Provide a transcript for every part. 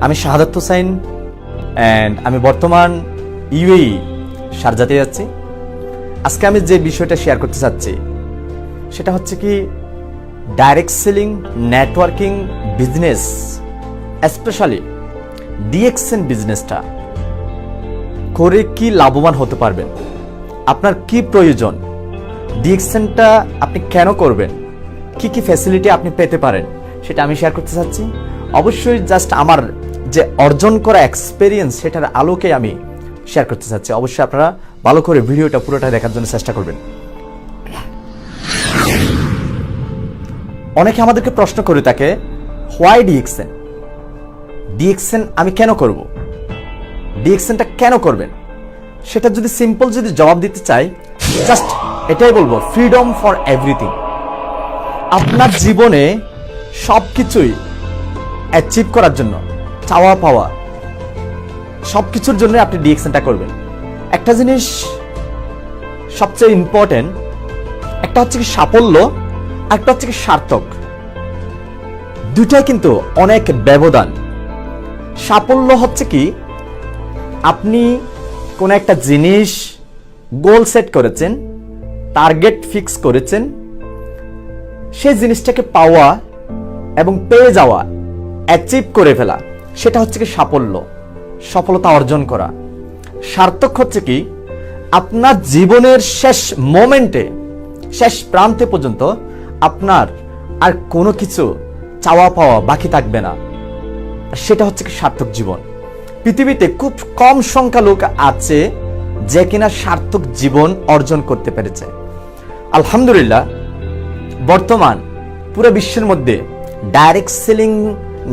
আমি শাহাদাত হোসাইন অ্যান্ড আমি বর্তমান ইউএই শারজাতে যাচ্ছি। আজকে আমি যে বিষয়টা শেয়ার করতে চাচ্ছি সেটা হচ্ছে কি direct selling networking business, specially DXN বিজনেসটা করে কি লাভবান হতে পারবেন, আপনার কি প্রয়োজন, ডিএক্সএনটা আপনি কেন করবেন, কি কি ফ্যাসিলিটি আপনি পেতে পারেন সেটা আমি শেয়ার করতে চাচ্ছি। অবশ্যই জাস্ট আমার যে অর্জন করা এক্সপেরিয়েন্স সেটার আলোকে আমি শেয়ার করতে চাচ্ছি। অবশ্যই আপনারা ভালো করে ভিডিওটা পুরোটা দেখার জন্য চেষ্টা করবেন। অনেকে আমাদেরকে প্রশ্ন করে থাকে, হোয়াই ডিএক্সএন, ডিএক্সএন আমি কেন করব, ডিএক্সএনটা কেন করবেন? সেটা যদি সিম্পল যদি জবাব দিতে চাই, জাস্ট এটাই বলবো, ফ্রিডম ফর এভরিথিং। আপনার জীবনে সব কিছুই অ্যাচিভ করার জন্য, চাওয়া পাওয়া সব কিছুর জন্য আপনি ডিএক্সএনটা করবেন। একটা জিনিস সবচেয়ে ইম্পর্টেন্ট, একটা হচ্ছে কি সাফল্য, একটা হচ্ছে কি সার্থক। দুটাই কিন্তু অনেক ব্যবধান। সাফল্য হচ্ছে কি আপনি কোন একটা জিনিস গোল সেট করেছেন, টার্গেট ফিক্স করেছেন, সেই জিনিসটাকে পাওয়া এবং পেয়ে যাওয়া, অ্যাচিভ করে ফেলা, সেটা হচ্ছে কি সাফল্য, সফলতা অর্জন করা। সার্থক হচ্ছে কি আপনার জীবনের শেষ মোমেন্টে, শেষ প্রান্তে পর্যন্ত আপনার আর কোনো কিছু চাওয়া পাওয়া বাকি থাকবে না, সেটা হচ্ছে কি সার্থক জীবন। পৃথিবীতে খুব কম সংখ্যা লোক আছে যে কিনা সার্থক জীবন অর্জন করতে পেরেছে। আলহামদুলিল্লাহ, বর্তমান পুরো বিশ্বের মধ্যে ডাইরেক্ট সেলিং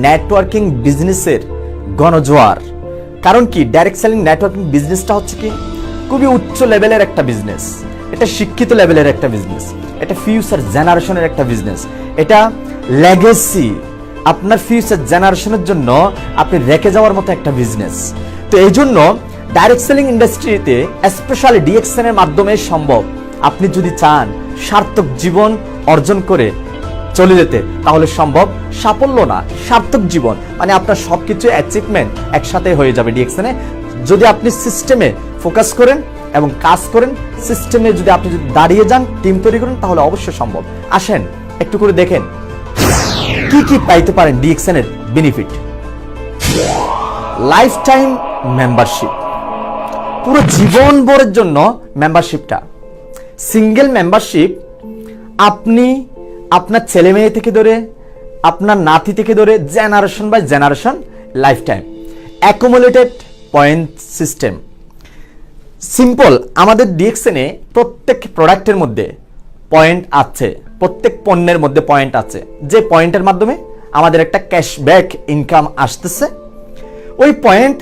নেটওয়ার্কিং বিজনেসের গণজোয়ার। কারণ কি, ডাইরেক্ট সেলিং নেটওয়ার্কিং বিজনেসটা হচ্ছে কি খুবই উচ্চ লেভেলের একটা বিজনেস, এটা শিক্ষিত লেভেলের একটা বিজনেস, এটা ফিউচার জেনারেশনের একটা বিজনেস, এটা লেগেসি, আপনার ফিউচার জেনারেশনের জন্য আপনি রেখে যাওয়ার মতো একটা বিজনেস। তো এই জন্য ডাইরেক্ট সেলিং ইন্ডাস্ট্রিতে স্পেশালি ডিএক্সএন এর মাধ্যমে সম্ভব। আপনি যদি চান সার্থক জীবন অর্জন করে চলে যেতে, তাহলে সম্ভব। সাফল্য না, সার্থক জীবন মানে আপনার সবকিছু অ্যাচিভমেন্ট একসাথে হয়ে যাবে ডিএক্সএন এ, যদি আপনি সিস্টেমে ফোকাস করেন এবং কাজ করেন। সিস্টেমে যদি আপনি দাঁড়িয়ে যান, টিম তৈরি করেন, তাহলে অবশ্যই সম্ভব। আসেন একটু করে দেখেন কি কি পাইতে পারেন ডিএক্সএন এর বেনিফিট। লাইফ টাইম মেম্বারশিপ, পুরো জীবন ভরের জন্য মেম্বারশিপটা। সিঙ্গেল মেম্বারশিপ আপনি আপনার ছেলে মেয়ে থেকে ধরে আপনার নাতি থেকে ধরে generation by generation lifetime. Accumulated point system. Simple, আমাদের ডিএক্সএন এ প্রত্যেক প্রোডাক্টের মধ্যে পয়েন্ট আছে, প্রত্যেক পণ্যের মধ্যে পয়েন্ট আছে, যে পয়েন্টের মাধ্যমে আমাদের একটা ক্যাশব্যাক ইনকাম আসতেছে। ওই পয়েন্ট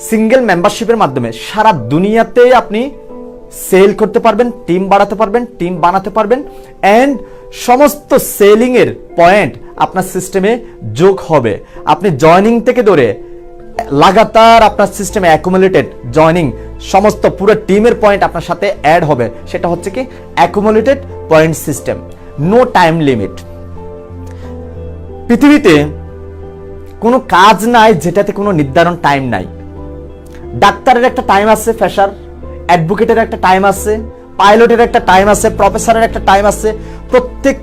সিঙ্গেল মেম্বারশিপের মাধ্যমে সারা দুনিয়াতে আপনি সেল করতে পারবেন, টিম বাড়াতে পারবেন, টিম বানাতে পারবেন, অ্যান্ড সমস্ত সেলিং এর পয়েন্ট আপনার সিস্টেমে যোগ হবে। আপনি জয়নিং থেকে ধরে লাগাতার আপনার সিস্টেমে অ্যাকুমুলেটেড জয়নিং, সমস্ত পুরো টিমের পয়েন্ট আপনার সাথে অ্যাড হবে। সেটা হচ্ছে কি accumulated point system. No time limit. পৃথিবীতে কোনো কাজ নাই যেটাতে কোনো নির্ধারণ টাইম নাই। ডাক্তারের একটা টাইম আছে, ফ্রেশার অ্যাডভোকেটের একটা টাইম আছে, পাইলটের একটা টাইম আছে, প্রফেসরের একটা টাইম আছে। প্রত্যেক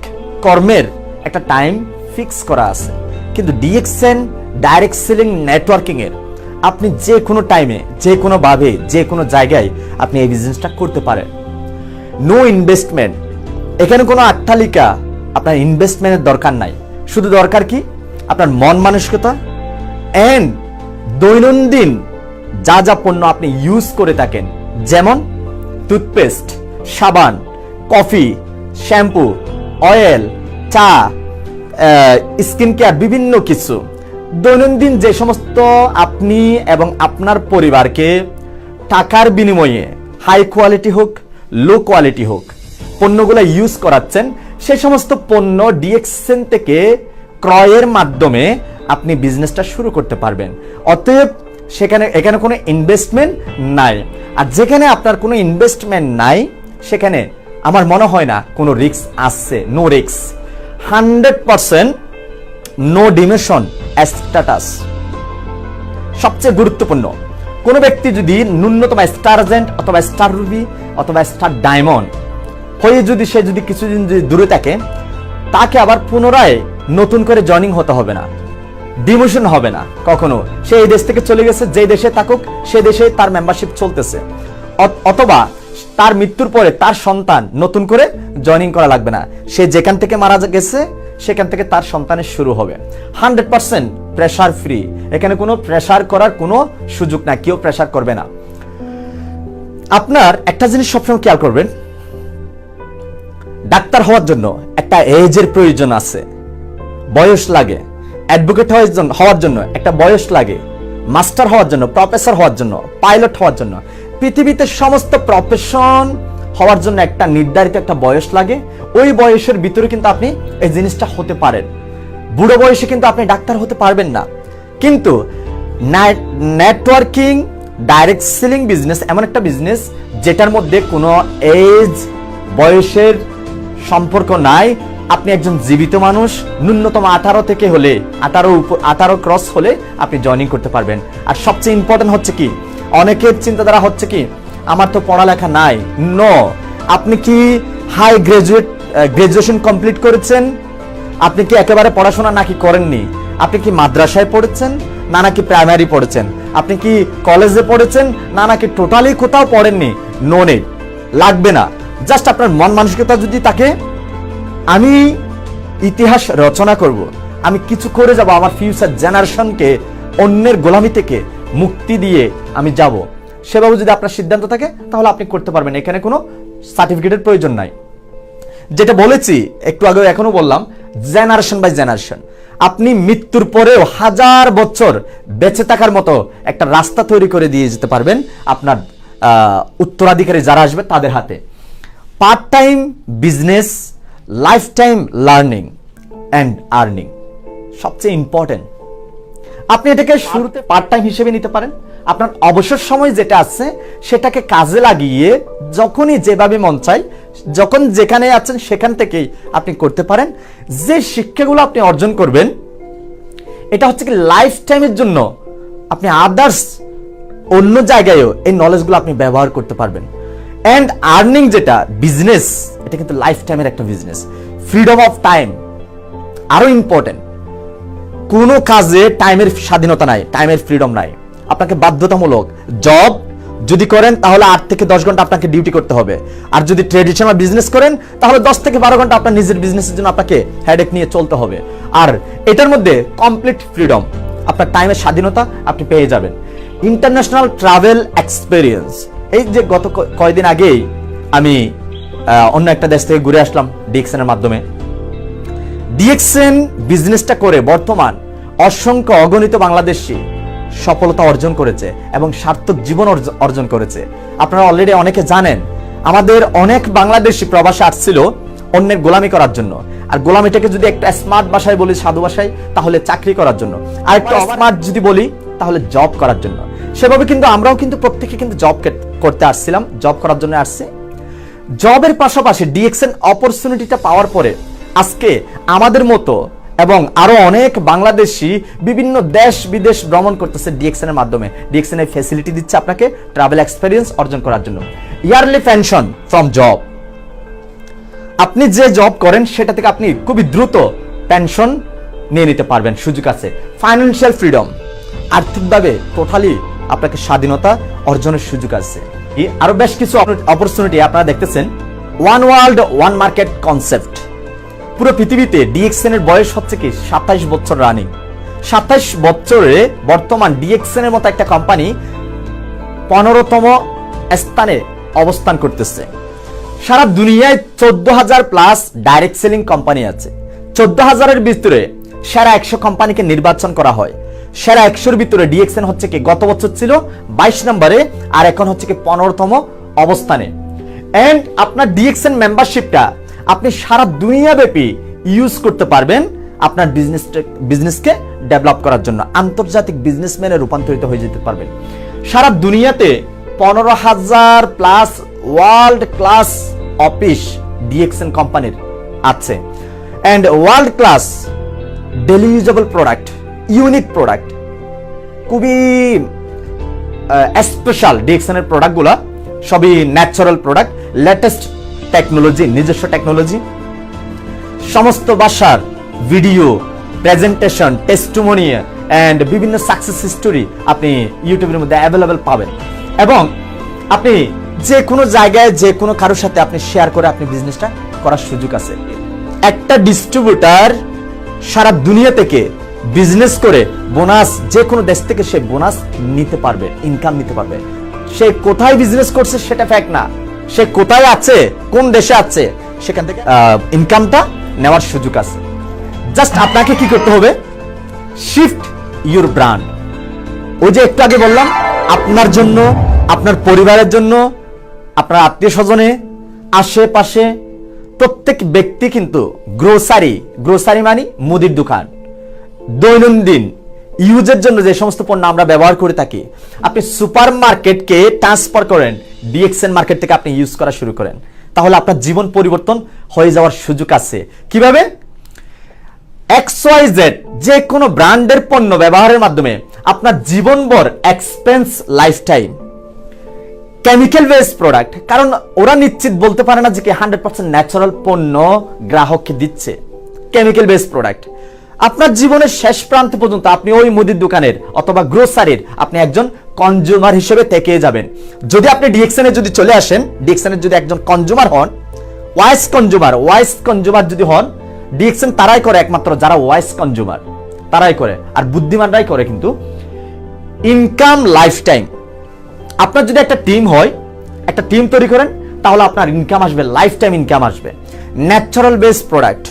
কর্মের একটা টাইম ফিক্স করা আছে। কিন্তু ডিএক্সএন ডাইরেক্ট সেলিং নেটওয়ার্কিং এর আপনি যে কোনো টাইমে, যে কোনো ভাবে, যে কোনো জায়গায় আপনি এই বিজনেসটা করতে পারেন। No investment. এখানে কোনো আট্টালিকা, আপনার ইনভেস্টমেন্টের দরকার নাই। শুধু দরকার কি আপনার মন মানসিকতা এন্ড দৈনন্দিন যা যা পণ্য আপনি ইউজ করে থাকেন, যেমন টুথপেস্ট, সাবান, কফি, শ্যাম্পু, অয়েল, চা, স্কিন কেয়ার, বিভিন্ন কিছু দৈনন্দিন যে সমস্ত আপনি এবং আপনার পরিবারকে টাকার বিনিময়ে হাই কোয়ালিটি হোক, লো কোয়ালিটি হোক, পণ্যগুলো ইউজ করাচ্ছেন, সেই সমস্ত পণ্য ডিএক্সএন থেকে ক্রয়ের মাধ্যমে আপনি বিজনেসটা শুরু করতে পারবেন। অতএব এখানে কোনো ইনভেস্টমেন্ট নাই। আর যেখানে আপনার কোনো ইনভেস্টমেন্ট নাই, সেখানে আমার মনে হয় না কোনো রিস্ক আসছে। No risk, 100% no demotion status. সবচেয়ে গুরুত্বপূর্ণ, কোনো ব্যক্তি যদি ন্যূনতম স্টার এজেন্ট অথবা স্টার রুবি অথবা স্টার ডায়মন্ড হয়ে যদি সে যদি কিছুদিন যদি দূরে থাকে, তাকে আবার পুনরায় নতুন করে জয়েনিং হতে হবে না, ডিমোশন হবে না কখনো। সে এই দেশ থেকে চলে গেছে, যে দেশে থাকুক সে দেশে তার মেম্বারশিপ চলতেছে, অথবা তার মৃত্যুর পরে তার সন্তান নতুন করে জয়েনিং করা লাগবে না। সে যেখান থেকে মারা গেছে সেখান থেকে তার সন্তানের শুরু হবে। 100% প্রেসার ফ্রি, এখানে কোনো প্রেসার করার কোনো সুযোগ না, কেউ প্রেসার করবে না। আপনার একটা জিনিস সবসময় খেয়াল করবেন, ডাক্তার হওয়ার জন্য একটা এজের প্রয়োজন আছে, বয়স লাগে। অ্যাডভোকেট হওয়ার জন্য একটা বয়স লাগে, মাস্টার হওয়ার জন্য, প্রফেসর হওয়ার জন্য, পাইলট হওয়ার জন্য, পৃথিবীতে সমস্ত প্রফেশন হওয়ার জন্য একটা নির্ধারিত একটা বয়স লাগে। ওই বয়সের ভিতরে কিন্তু আপনি এই জিনিসটা হতে পারেন। বুড়ো বয়সে কিন্তু আপনি ডাক্তার হতে পারবেন না। কিন্তু নেটওয়ার্কিং ডাইরেক্ট সেলিং বিজনেস এমন একটা বিজনেস যেটার মধ্যে কোনো এজ বয়সের সম্পর্ক নাই। আপনি একজন জীবিত মানুষ, ন্যূনতম 18 থেকে হলে 18 ক্রস হলে আপনি জয়েনিং করতে পারবেন। আর সবচেয়ে ইম্পর্টেন্ট হচ্ছে কি, অনেকের চিন্তাধারা হচ্ছে কি আমার তো পড়ালেখা নাই। নো, আপনি কি হাই গ্রাজুয়েশন কমপ্লিট করেছেন? আপনি কি একেবারে পড়াশোনা নাকি করেননি? আপনি কি মাদ্রাসায় পড়েছেন না নাকি প্রাইমারি পড়েছেন? আপনি কি কলেজে পড়েছেন না নাকি টোটালি কোথাও পড়েননি? নো নিড, লাগবে না। জাস্ট আপনার মন মানসিকতা যদি থাকে আমি ইতিহাস রচনা করব, আমি কিছু করে যাব, আমার ফিউচার জেনারেশনকে অন্যের গোলামি থেকে মুক্তি দিয়ে আমি যাব, সেভাবে যদি আপনার সিদ্ধান্ত থাকে তাহলে আপনি করতে পারবেন। এখানে কোনো সার্টিফিকেটের প্রয়োজন নাই। যেটা বলেছি একটু আগে, এখনো বললাম, জেনারেশন বাই জেনারেশন। আপনি মৃত্যুর পরেও 1000 বছর বেঁচে থাকার মতো একটা রাস্তা তৈরি করে দিয়ে যেতে পারবেন আপনার উত্তরাধিকারী যারা আসবে তাদের হাতে। Part time business, life time learning and earning সবচেয়ে ইম্পর্টেন্ট। আপনি এটাকে শুরুতে পার্ট টাইম হিসেবে নিতে পারেন। আপনার অবসর সময় যেটা আছে সেটাকে কাজে লাগিয়ে যখনই যেভাবে মন চায়, যখন যেখানে আছেন সেখান থেকেই আপনি করতে পারেন। যে শিক্ষাগুলো আপনি অর্জন করবেন এটা হচ্ছে কি লাইফ টাইমের জন্য, আপনি আদার্স অন্য জায়গায়ও এই নলেজগুলো আপনি ব্যবহার করতে পারবেন। অ্যান্ড আর্নিং যেটা বিজনেস, এটা কিন্তু লাইফ টাইমের একটা বিজনেস। ফ্রিডম অফ টাইম আরো ইম্পর্টেন্ট। কোনো কাজে টাইমের স্বাধীনতা নাই, টাইমের ফ্রিডম নাই। আপনাকে বাধ্যতামূলক জব যদি করেন তাহলে 8 থেকে 10 ঘন্টা আপনাকে ডিউটি করতে হবে। আর যদি ট্রেডিশনাল বিজনেস করেন তাহলে 10 থেকে 12 ঘন্টা আপনার নিজের বিজনেসের জন্য আপনাকে হেডেক নিয়ে চলতে হবে। আর এটার মধ্যে কমপ্লিট ফ্রিডম, আপনার টাইমের স্বাধীনতা আপনি পেয়ে যাবেন। ইন্টারন্যাশনাল ট্রাভেল এক্সপেরিয়েন্স, এই যে গত কয়েকদিন আগেই আমি অন্য একটা দেশ থেকে ঘুরে আসলাম ডিএক্সএন এর মাধ্যমে। ডিএক্সএন বিজনেসটা করে বর্তমান অসংখ্য অগণিত বাংলাদেশি সফলতা অর্জন করেছে এবং সার্থক জীবন অর্জন করেছে। আপনারা অলরেডি অনেকে জানেন আমাদের অনেক বাংলাদেশি প্রবাসী আসছিল অন্যের গোলামি করার জন্য। আর গোলামিটাকে যদি একটু স্মার্ট ভাষায় বলি, সাধু ভাষায়, তাহলে চাকরি করার জন্য। আর একটু স্মার্ট যদি বলি তাহলে জব করার জন্য। সেভাবে কিন্তু আমরাও কিন্তু প্রত্যেকে কিন্তু জব করতে আসছিলাম, জব করার জন্য আসছে। জবের পাশাপাশি ডিএক্সএন অপরচুনিটিটা পাওয়ার পরে আজকে আমাদের মতো এবং আরো অনেক বাংলাদেশি বিভিন্ন দেশ বিদেশ ভ্রমণ করতেছে ডিএক্সএন এর মাধ্যমে। ডিএক্সএন এর ফ্যাসিলিটি দিচ্ছে আপনাকে ট্রাভেল এক্সপেরিয়েন্স অর্জন করার জন্য। ইয়ারলি পেনশন ফ্রম জব, আপনি যে জব করেন সেটা থেকে আপনি খুবই দ্রুত পেনশন নিয়ে নিতে পারবেন, সুযোগ আছে। ফাইন্যান্সিয়াল ফ্রিডম, আর্থিকভাবে টোটালি আপনাকে স্বাধীনতা অর্জনের সুযোগ আছে। আরো বেশ কিছু অপরচুনিটি আপনারা দেখতেছেন। One world one market concept, পুরো পৃথিবীতে ডিএক্সএন এর বয়স হচ্ছে কি 27 বছর রানিং। 27 বছরে বর্তমান ডিএক্সএন এর মতো একটা কোম্পানি 15তম স্থানে অবস্থান করতেছে। সারা দুনিয়ায় 14,000 প্লাস ডাইরেক্ট সেলিং কোম্পানি আছে। 14,000-এর ভিতরে সেরা 100 কোম্পানিকে নির্বাচন করা হয়। সেরা 100-এর ভিতরে ডিএক্সএন হচ্ছে কি গত বছর ছিল 22 নম্বরে, আর এখন হচ্ছে কি 15তম অবস্থানে। এন্ড আপনার ডিএক্সএন মেম্বারশিপটা আপনি সারা দুনিয়া ব্যাপী ইউজ করতে পারবেন আপনার বিজনেসকে ডেভেলপ করার জন্য। আন্তর্জাতিক বিজনেসম্যানে রূপান্তরিত হয়ে যেতে পারবেন। সারা দুনিয়াতে 15,000 plus world class office DXN কোম্পানির আছে। And world class daily usable product, unique product, খুবই স্পেশাল ডিএক্সএনের প্রোডাক্টগুলা সবই ন্যাচারাল প্রোডাক্ট, লেটেস্ট টেকনোলজি, নিজস্ব টেকনোলজি। সমস্ত ভাষার ভিডিও, প্রেজেন্টেশন, টেস্টিমোনি এন্ড বিভিন্ন সাকসেস স্টোরি আপনি ইউটিউবের মধ্যে অ্যাভেলেবেল পাবেন, এবং আপনি যে কোনো জায়গায় যে কোনো কারোর সাথে আপনি শেয়ার করে আপনি বিজনেসটা করার সুযোগ আছে। একটা ডিস্ট্রিবিউটর সারা দুনিয়া থেকে বিজনেস করে বোনাস, যে কোনো দেশ থেকে সে বোনাস নিতে পারবে, ইনকাম নিতে পারবে। সে কোথায় বিজনেস করছে সেটা ফ্যাক্ট না, সে কোথায় আছে, কোন দেশে আছে, সেখান থেকে ইনকামটা নেওয়ার সুযোগ আছে। জাস্ট আপনাকে কি করতে হবে, শিফট ইউর ব্র্যান্ড। ওই যে একটু আগে বললাম, আপনার জন্য, আপনার পরিবারের জন্য, আপনার আত্মীয় স্বজনে, আশেপাশে প্রত্যেক ব্যক্তি কিন্তু গ্রোসারি মানে মুদির দোকান, দৈনন্দিন ইউজের জন্য যে সমস্ত পণ্য আমরা ব্যবহার করে থাকি, আপনি সুপার মার্কেটকে ট্রান্সফার করেন, ডিএক্সএন মার্কেট থেকে আপনি ইউজ করা শুরু করেন, তাহলে আপনার জীবন পরিবর্তন হয়ে যাওয়ার সুযোগ আছে। কিভাবে? XYZ যে কোনো ব্র্যান্ডের পণ্য ব্যবহারের মাধ্যমে আপনার জীবনভর expense lifetime, chemical based product, কারণ ওরা নিশ্চিত বলতে পারে না যে কি 100% ন্যাচারাল পণ্য গ্রাহককে দিচ্ছে। কেমিক্যাল বেসড প্রোডাক্ট আপনার জীবনের শেষ প্রান্ত পর্যন্ত আপনি ওই মুদির দোকানের অথবা গ্রোসারির আপনি একজন কনজিউমার হিসেবে থেকে যাবেন। যদি আপনি ডিএক্সএন এ যদি চলে আসেন, ডিএক্সএন এর যদি একজন কনজিউমার হন, ওয়াইস কনজিউমার যদি হন, ডিএক্সএন তারাই করে, একমাত্র যারা ওয়াইস কনজিউমার তারাই করে, আর বুদ্ধিমানরাই করে কিন্তু ইনকাম লাইফটাইম। আপনার যদি একটা টিম হয়, একটা টিম তৈরি করেন, তাহলে আপনার ইনকাম আসবে, লাইফ টাইম ইনকাম আসবে। Natural based product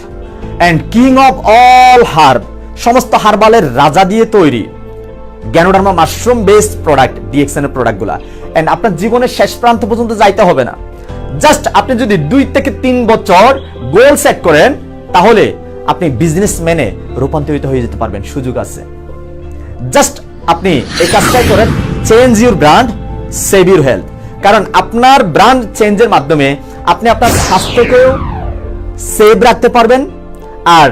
and king of all herb, সমস্ত হার্বালের রাজা দিয়ে তৈরি ganoderma mushroom based product, DXN এর প্রোডাক্টগুলা। এন্ড আপনার জীবনের শেষ প্রান্ত পর্যন্ত যাইতে হবে না। জাস্ট আপনি যদি 2 থেকে 3 বছর গোল সেট করেন, তাহলে আপনি বিজনেসম্যানে রূপান্তরিত হয়ে যেতে পারবেন, সুযোগ আছে। জাস্ট আপনি এই কাজটাই করেন, change your brand, save your health. কারণ আপনার ব্র্যান্ড চেঞ্জের মাধ্যমে আপনি আপনার স্বাস্থ্যকেও সেভ রাখতে পারবেন, আর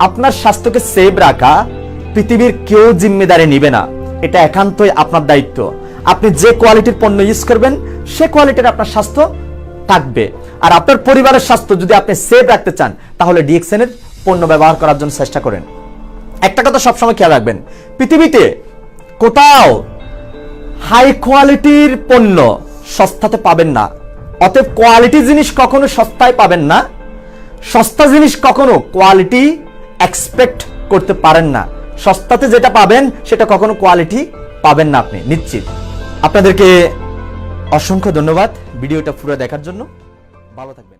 আপনার স্বাস্থ্যকে সেভ রাখা পৃথিবীর কেউ জিম্মেদারি নিবে না, এটা একান্তই আপনার দায়িত্ব। আপনি যে কোয়ালিটির পণ্য ইউজ করবেন, সে কোয়ালিটির আপনার স্বাস্থ্য থাকবে। আর আপনার পরিবারের স্বাস্থ্য যদি আপনি সেভ রাখতে চান, তাহলে ডিএক্সএন এর পণ্য ব্যবহার করার জন্য চেষ্টা করেন। একটা কথা সবসময় খেয়াল রাখবেন, পৃথিবীতে কোথাও হাই কোয়ালিটির পণ্য সস্তাতে পাবেন না। অতএব কোয়ালিটি জিনিস কখনো সস্তায় পাবেন না, সস্তা জিনিস কখনো কোয়ালিটি এক্সপেক্ট করতে পারেন না। সস্তাতে যেটা পাবেন সেটা কখনো কোয়ালিটি পাবেন না আপনি, নিশ্চিত। আপনাদেরকে অসংখ্য ধন্যবাদ ভিডিওটা পুরো দেখার জন্য। ভালো থাকবেন।